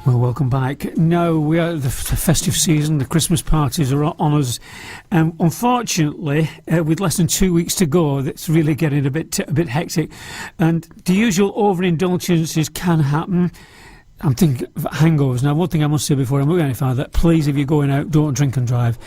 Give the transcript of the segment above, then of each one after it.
Well, welcome back. No, we are the festive season. The Christmas parties are on us. Unfortunately, with less than 2 weeks to go, that's really getting a bit hectic. And the usual overindulgences can happen. I'm thinking of hangovers. Now, one thing I must say before I move any further, please, if you're going out, don't drink and drive.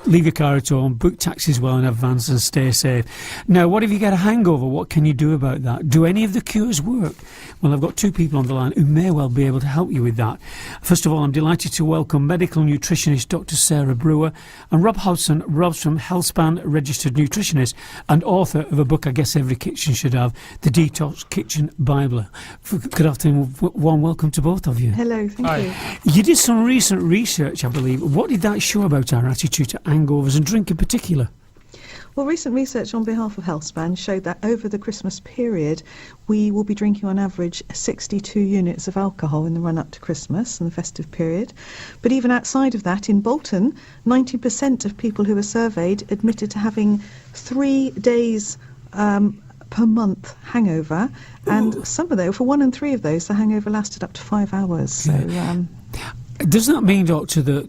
Leave your car at home, book taxis well in advance and stay safe. Now, what if you get a hangover? What can you do about that? Do any of the cures work? Well, I've got two people on the line who may well be able to help you with that. First of all, I'm delighted to welcome medical nutritionist Dr Sarah Brewer and Rob Hobson. Rob's from Healthspan, registered nutritionist and author of a book I guess every kitchen should have, The Detox Kitchen Bible. Good afternoon, warm welcome to both of you. Hello, thank you. You did some recent research, I believe. What did that show about our attitude to hangovers and drink in particular? Well, recent research on behalf of Healthspan showed that over the Christmas period, we will be drinking on average 62 units of alcohol in the run-up to Christmas and the festive period. But even outside of that, in Bolton, 90% of people who were surveyed admitted to having 3 days per month hangover, and some of those, for 1 in 3 of those, the hangover lasted up to 5 hours. So, does that mean, Doctor, that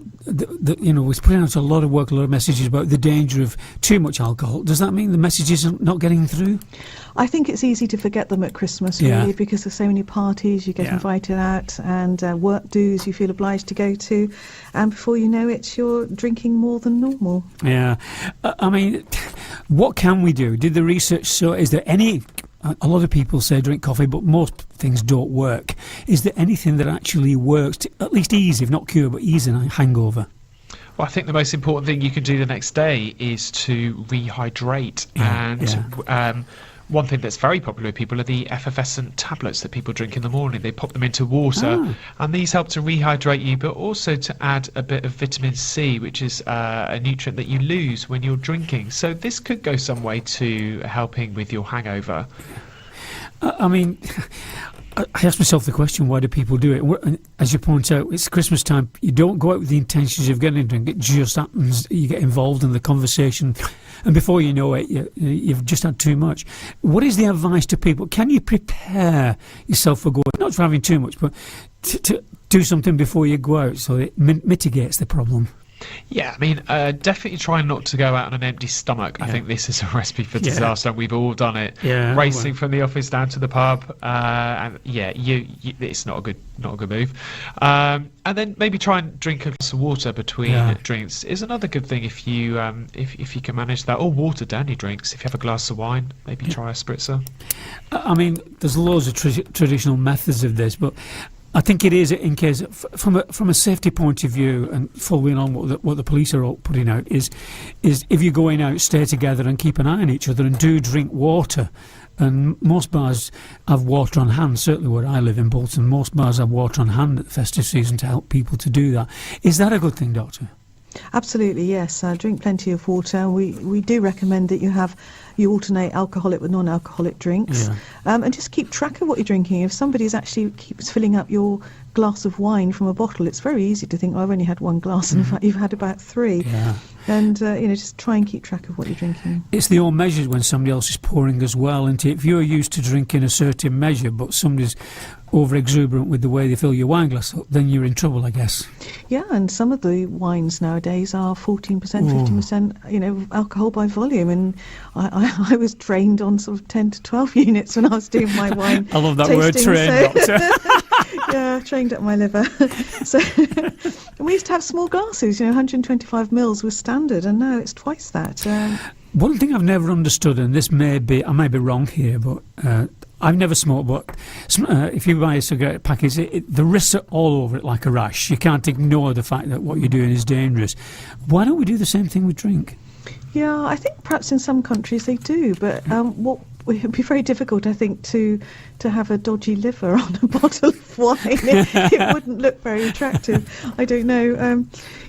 you know, we're putting out a lot of work, a lot of messages about the danger of too much alcohol? Does that mean the messages are not getting through? I think it's easy to forget them at Christmas, really, because there's so many parties you get invited out, and work dues you feel obliged to go to, and before you know it, you're drinking more than normal. Yeah. I mean, what can we do? Did the research show, is there any... A lot of people say drink coffee, but most things don't work. Is there anything that actually works to at least ease, if not cure, but ease a hangover? Well, I think the most important thing you can do the next day is to rehydrate. One thing that's very popular with people are the effervescent tablets that people drink in the morning. They pop them into water, and these help to rehydrate you, but also to add a bit of vitamin C, which is a nutrient that you lose when you're drinking. So this could go some way to helping with your hangover. I mean, I ask myself the question, why do people do it? As you point out, it's Christmas time. You don't go out with the intentions of getting a drink. It just happens. You get involved in the conversation, and before you know it, you've just had too much. What is the advice to people? Can you prepare yourself for going, not for having too much, but to do something before you go out so it mitigates the problem? Yeah, I mean, definitely try not to go out on an empty stomach. I think this is a recipe for disaster. We've all done it. Racing from the office down to the pub, and it's not a good move. And then maybe try and drink a glass of water between drinks is another good thing if you can manage that. Or water down your drinks. If you have a glass of wine, maybe try a spritzer. I mean, there's loads of traditional methods of this, but I think it is, in case, from a safety point of view, and following on what the police are all putting out, is if you're going out, stay together and keep an eye on each other and do drink water. And most bars have water on hand. Certainly where I live in Bolton, most bars have water on hand at the festive season to help people to do that. Is that a good thing, Doctor? Absolutely, yes. Drink plenty of water. We do recommend that you alternate alcoholic with non-alcoholic drinks, and just keep track of what you're drinking. If somebody's actually keeps filling up your glass of wine from a bottle, it's very easy to think, I've only had one glass, and in fact you've had about 3. And just try and keep track of what you're drinking. It's the old measures when somebody else is pouring as well, and if you're used to drinking a certain measure but somebody's over exuberant with the way they fill your wine glass up, then you're in trouble, I guess. Yeah, and some of the wines nowadays are 14%, 15%, alcohol by volume, and I was trained on sort of 10 to 12 units when I was doing my wine. I love that tasting, word, trained, Doctor. Yeah, trained up my liver. So we used to have small glasses, 125 mils was standard, and now it's twice that. One thing I've never understood, and I may be wrong here, but I've never smoked, but if you buy a cigarette package, the risks are all over it like a rash. You can't ignore the fact that what you're doing is dangerous. Why don't we do the same thing with drink? Yeah, I think perhaps in some countries they do, but it would be very difficult, I think, to have a dodgy liver on a bottle of wine. It wouldn't look very attractive. I don't know.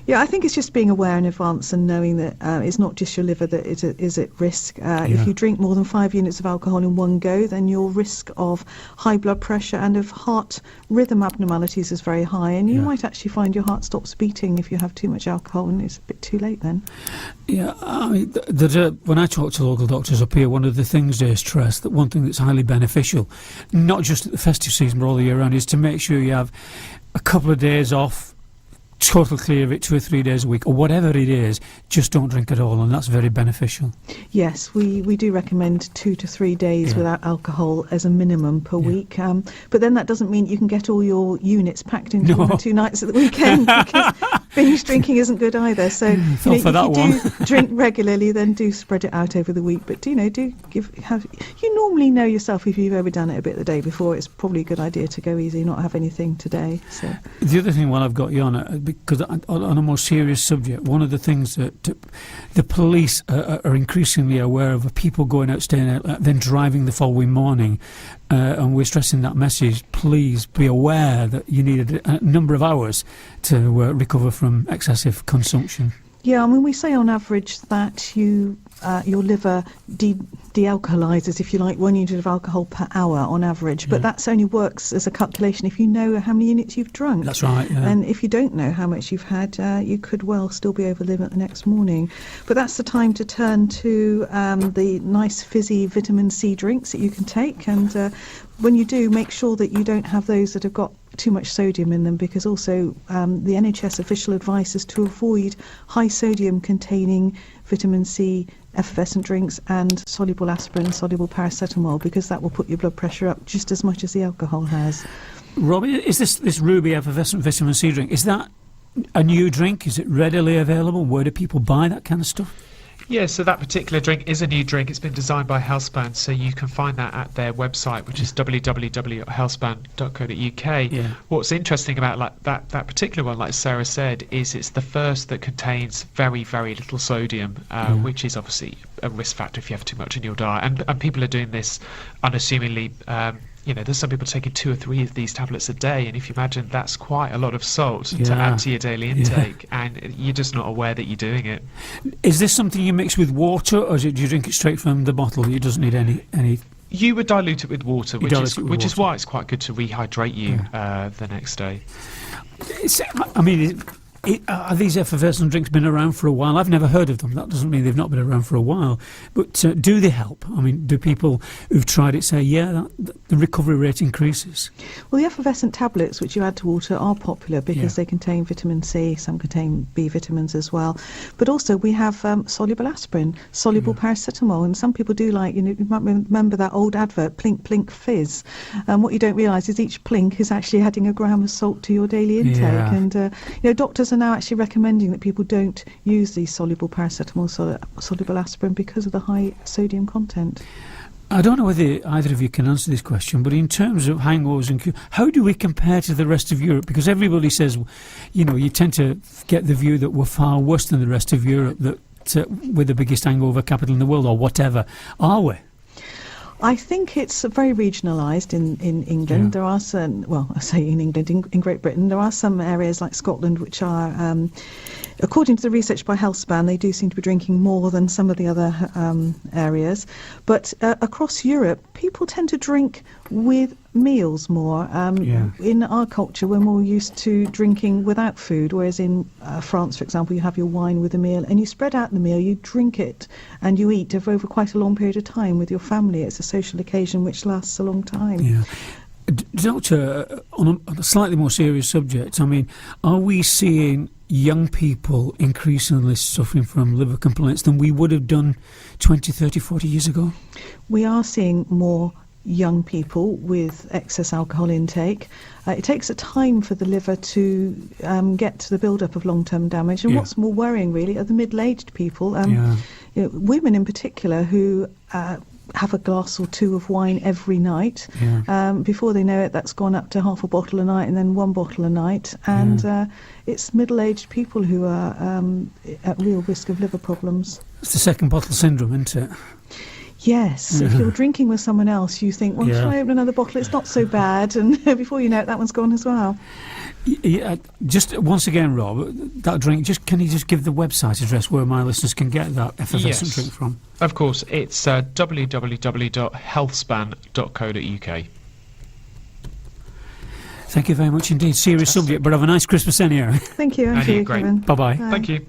I think it's just being aware in advance and knowing that it's not just your liver that is at risk. If you drink more than 5 units of alcohol in one go, then your risk of high blood pressure and of heart rhythm abnormalities is very high, and you might actually find your heart stops beating if you have too much alcohol, and it's a bit too late then. Yeah, I mean, when I talk to local doctors up here, one of the things they stress, that one thing that's highly beneficial not just at the festive season but all the year round, is to make sure you have a couple of days off, total clear of it, 2 or 3 days a week, or whatever it is. Just don't drink at all, and that's very beneficial. Yes, we do recommend 2 to 3 days without alcohol as a minimum per week. But then that doesn't mean you can get all your units packed into 1 or 2 nights at the weekend, because binge drinking isn't good either. So if you do drink regularly, then do spread it out over the week. But you normally know yourself, if you've overdone it a bit the day before, it's probably a good idea to go easy, not have anything today. So the other thing, while I've got you on, because on a more serious subject, one of the things that the police are increasingly aware of are people going out, staying out, then driving the following morning, and we're stressing that message. Please be aware that you need a number of hours to recover from excessive consumption. Yeah, I mean, we say on average that your liver de-alcoholizes, if you like, 1 unit of alcohol per hour on average, but that only works as a calculation if you know how many units you've drunk. That's right. Yeah. And if you don't know how much you've had, you could well still be over limit the next morning. But that's the time to turn to the nice fizzy vitamin C drinks that you can take, and when you do, make sure that you don't have those that have got too much sodium in them, because also the NHS official advice is to avoid high sodium containing vitamin C effervescent drinks and soluble aspirin, soluble paracetamol, because that will put your blood pressure up just as much as the alcohol has. Robbie, is this Ruby effervescent vitamin C drink, is that a new drink? Is it readily available? Where do people buy that kind of stuff? Yeah, so that particular drink is a new drink. It's been designed by Hobson, so you can find that at their website, which is www.hobson.co.uk. Yeah. What's interesting about that particular one, like Sarah said, is it's the first that contains very, very little sodium, which is obviously a risk factor if you have too much in your diet. And people are doing this unassumingly. There's some people taking 2 or 3 of these tablets a day, and if you imagine, that's quite a lot of salt to add to your daily intake, and you're just not aware that you're doing it. Is this something you mix with water, or do you drink it straight from the bottle? It doesn't need any... You would dilute it with water, which is why it's quite good to rehydrate you the next day. Are these effervescent drinks been around for a while? I've never heard of them. That doesn't mean they've not been around for a while. But do they help? I mean, do people who've tried it say, the recovery rate increases? Well, the effervescent tablets, which you add to water, are popular because they contain vitamin C. Some contain B vitamins as well. But also we have soluble aspirin, soluble paracetamol. And some people do like, you might remember that old advert, Plink, Plink, Fizz. What you don't realise is each Plink is actually adding a gram of salt to your daily intake. Yeah. And, doctors are now actually recommending that people don't use these soluble paracetamol, soluble aspirin, because of the high sodium content. I don't know whether either of you can answer this question, but in terms of hangovers and how do we compare to the rest of Europe? Because everybody says, you tend to get the view that we're far worse than the rest of Europe, that we're the biggest hangover capital in the world, or whatever. Are we? I think it's very regionalised in England. Yeah. There are some, I say in England, in Great Britain, there are some areas like Scotland which are, according to the research by Hobson, they do seem to be drinking more than some of the other areas. But across Europe, people tend to drink with meals more. In our culture, we're more used to drinking without food, whereas in France, for example, you have your wine with a meal and you spread out the meal, you drink it and you eat over quite a long period of time with your family. It's a social occasion which lasts a long time. Yeah. Doctor, on a slightly more serious subject, are we seeing young people increasingly suffering from liver complaints than we would have done 20, 30, 40 years ago? We are seeing more young people with excess alcohol intake. It takes a time for the liver to get to the build-up of long-term damage. And what's more worrying, really, are the middle-aged people, women in particular, who have a glass or 2 of wine every night. Before they know it, that's gone up to half a bottle a night and then 1 bottle a night. And it's middle-aged people who are at real risk of liver problems. It's the second bottle syndrome, isn't it? Yes, if you're drinking with someone else, you think, should I open another bottle? It's not so bad. And before you know it, that one's gone as well. Just once again, Rob, that drink, can you just give the website address where my listeners can get that effervescent drink from? Of course, it's www.healthspan.co.uk. Thank you very much indeed. Serious subject, but have a nice Christmas anyhow. Thank you, Andrew. Great. Bye-bye. Thank you.